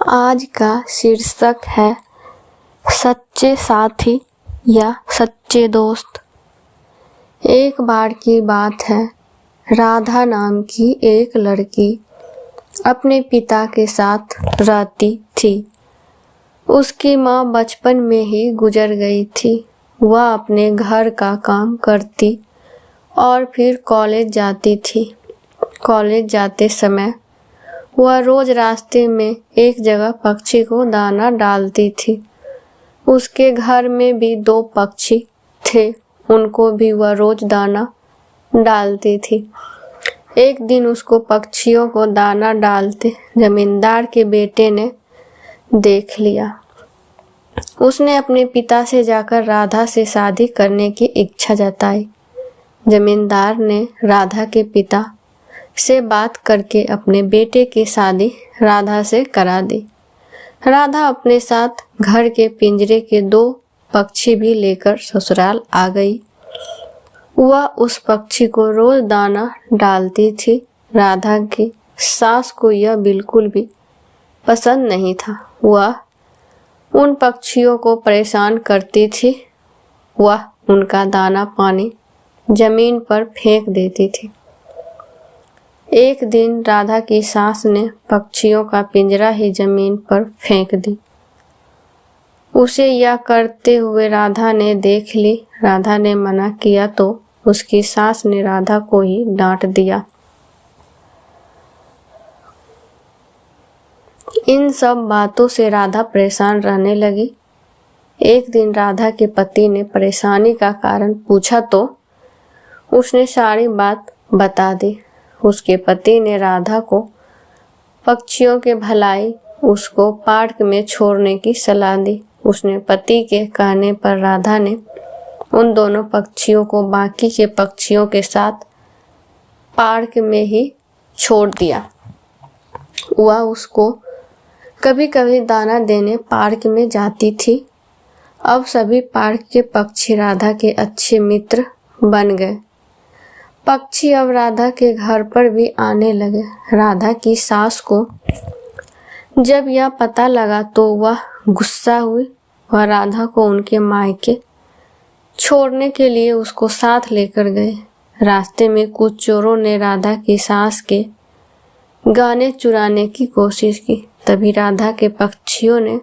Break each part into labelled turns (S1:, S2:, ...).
S1: आज का शीर्षक है सच्चे साथी या सच्चे दोस्त। एक बार की बात है, राधा नाम की एक लड़की अपने पिता के साथ रहती थी। उसकी माँ बचपन में ही गुजर गई थी। वह अपने घर का काम करती और फिर कॉलेज जाती थी। कॉलेज जाते समय वह रोज रास्ते में एक जगह पक्षी को दाना डालती थी। उसके घर में भी 2 पक्षी थे, उनको भी वह रोज दाना डालती थी। एक दिन उसको पक्षियों को दाना डालते जमींदार के बेटे ने देख लिया। उसने अपने पिता से जाकर राधा से शादी करने की इच्छा जताई। जमींदार ने राधा के पिता से बात करके अपने बेटे की शादी राधा से करा दी। राधा अपने साथ घर के पिंजरे के 2 पक्षी भी लेकर ससुराल आ गई। वह उस पक्षी को रोज दाना डालती थी। राधा की सास को यह बिल्कुल भी पसंद नहीं था। वह उन पक्षियों को परेशान करती थी। वह उनका दाना पानी जमीन पर फेंक देती थी। एक दिन राधा की सास ने पक्षियों का पिंजरा ही जमीन पर फेंक दी। उसे यह करते हुए राधा ने देख ली। राधा ने मना किया तो उसकी सास ने राधा को ही डांट दिया। इन सब बातों से राधा परेशान रहने लगी। एक दिन राधा के पति ने परेशानी का कारण पूछा तो उसने सारी बात बता दी। उसके पति ने राधा को पक्षियों के भलाई उसको पार्क में छोड़ने की सलाह दी। उसने पति के कहने पर राधा ने उन दोनों पक्षियों को बाकी के पक्षियों के साथ पार्क में ही छोड़ दिया। वह उसको कभी कभी दाना देने पार्क में जाती थी। अब सभी पार्क के पक्षी राधा के अच्छे मित्र बन गए। पक्षी अब राधा के घर पर भी आने लगे। राधा की सास को जब यह पता लगा तो वह गुस्सा हुई। वह राधा को उनके मायके छोड़ने के लिए उसको साथ लेकर गए। रास्ते में कुछ चोरों ने राधा की सास के गाने चुराने की कोशिश की। तभी राधा के पक्षियों ने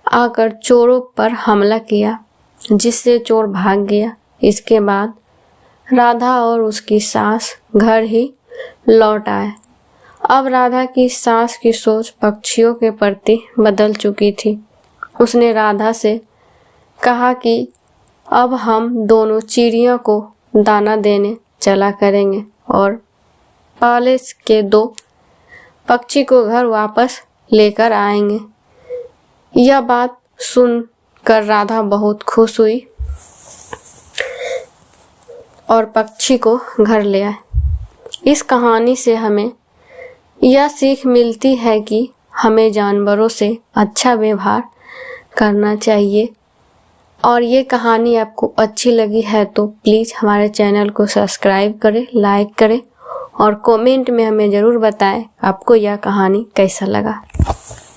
S1: आकर चोरों पर हमला किया, जिससे चोर भाग गया। इसके बाद राधा और उसकी सास घर ही लौट आए। अब राधा की सास की सोच पक्षियों के प्रति बदल चुकी थी। उसने राधा से कहा कि अब हम दोनों चिड़ियों को दाना देने चला करेंगे और पाले के 2 पक्षी को घर वापस लेकर आएंगे। यह बात सुनकर राधा बहुत खुश हुई और पक्षी को घर ले आए। इस कहानी से हमें यह सीख मिलती है कि हमें जानवरों से अच्छा व्यवहार करना चाहिए। और ये कहानी आपको अच्छी लगी है तो प्लीज़ हमारे चैनल को सब्सक्राइब करें, लाइक करें और कमेंट में हमें ज़रूर बताएं आपको यह कहानी कैसा लगा।